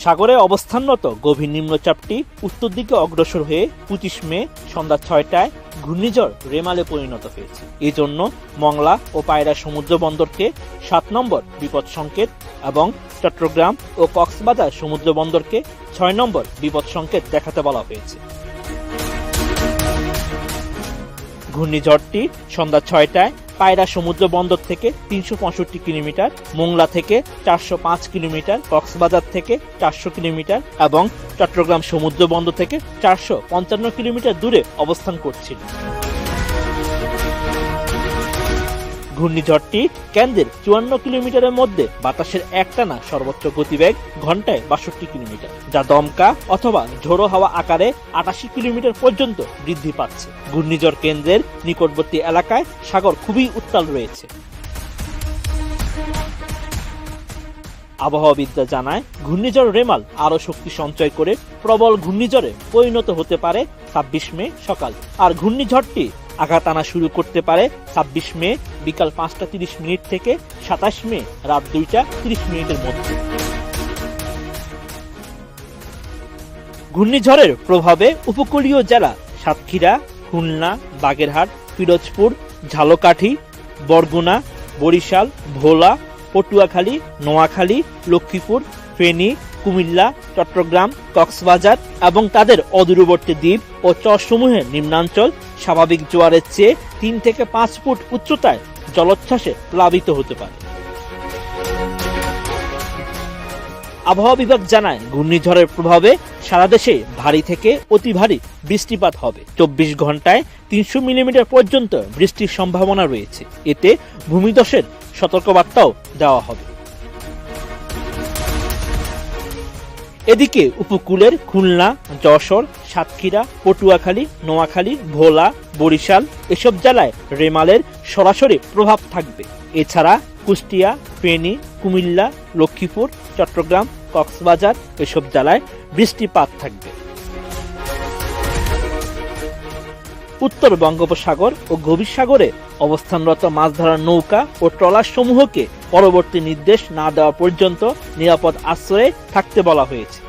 সাগরে অবস্থানরত গভীর নিম্নচাপটি উত্তর দিকে অগ্রসর হয়ে 25 মে সন্ধ্যা 6টায় ঘূর্ণিঝড় রেমালে পরিণত হয়েছে। এজন্য মংলা ও পায়রা সমুদ্র বন্দরকে 7 নম্বর বিপদ সংকেত এবং চট্টগ্রাম ও কক্সবাজার সমুদ্র বন্দরকে 6 নম্বর বিপদ সংকেত দেখাতে বলা হয়েছে। ঘূর্ণিঝড়টি সন্ধ্যা 6টায় পায়রা সমুদ্র বন্দর থেকে 365 কিলোমিটার, মোংলা থেকে 405 কিলোমিটার, কক্সবাজার থেকে 400 কিলোমিটার এবং চট্টগ্রাম সমুদ্র বন্দর থেকে 455 কিলোমিটার দূরে অবস্থান করছিল। ঘূর্ণিঝড়টি কেন্দ্রের 54 কিলোমিটারের মধ্যে বাতাসের একটানা সর্বোচ্চ গতিবেগ ঘন্টায় 62 কিলোমিটার, যা দমকা অথবা ঝোড়ো হাওয়া আকারে 88 কিলোমিটার পর্যন্ত বৃদ্ধি পাচ্ছে। ঘূর্ণিঝড় কেন্দ্রের নিকটবর্তী এলাকায় সাগর খুবই উত্তাল রয়েছে। আবহাওয়াবিদরা জানায়, ঘূর্ণিঝড় রেমাল আরও শক্তি সঞ্চয় করে প্রবল ঘূর্ণিঝড়ে পরিণত হতে পারে 26 মে সকাল। আর ঘূর্ণিঝড়টি আঘাত আনা শুরু করতে পারে 26 মে বিকাল 5টা 30 মিনিট থেকে 27 মে রাত 2টা 30 মিনিটের মধ্যে। ঘূর্ণিঝড়ের প্রভাবে উপকূলীয় জেলা সাতক্ষীরা, খুলনা, বাগেরহাট, পিরোজপুর, ঝালকাঠি, বরগুনা, বরিশাল, ভোলা, পটুয়াখালী, নোয়াখালী, লক্ষ্মীপুর, ফেনী, কুমিল্লা, চট্টগ্রাম, কক্সবাজার এবং তাদের অদূরবর্তী দ্বীপ ও চরসমূহের নিম্নাঞ্চল স্বাভাবিক জোয়ারের চেয়ে 3 থেকে 5 ফুট উচ্চতায় জলোচ্ছ্বাসে প্লাবিত হতে পারে। আবহাওয়া বিভাগ জানায়, ঘূর্ণিঝড়ের প্রভাবে সারা দেশে ভারী থেকে অতি ভারী বৃষ্টিপাত হবে। 24 ঘন্টায় 300 মিলিমিটার পর্যন্ত বৃষ্টির সম্ভাবনা রয়েছে। এতে ভূমিধসের সতর্কবার্তাও দেওয়া হবে। এদিকে উপকূলের খুলনা, যশোর, সাতক্ষীরা, পটুয়াখালী, নোয়াখালী, ভোলা, বরিশাল এসব জেলায় রেমালের সরাসরি প্রভাব থাকবে। এছাড়া কুষ্টিয়া, ফেনী, কুমিল্লা, লক্ষ্মীপুর, চট্টগ্রাম, কক্সবাজার এসব জেলায় বৃষ্টিপাত থাকবে। উত্তর বঙ্গোপসাগর ও গভীর সাগরে অবস্থানরত মাছ ধরার নৌকা ও ট্রলার সমূহকে পরবর্তী নির্দেশ না দেওয়া পর্যন্ত নিরাপদ আশ্রয়ে থাকতে বলা হয়েছে।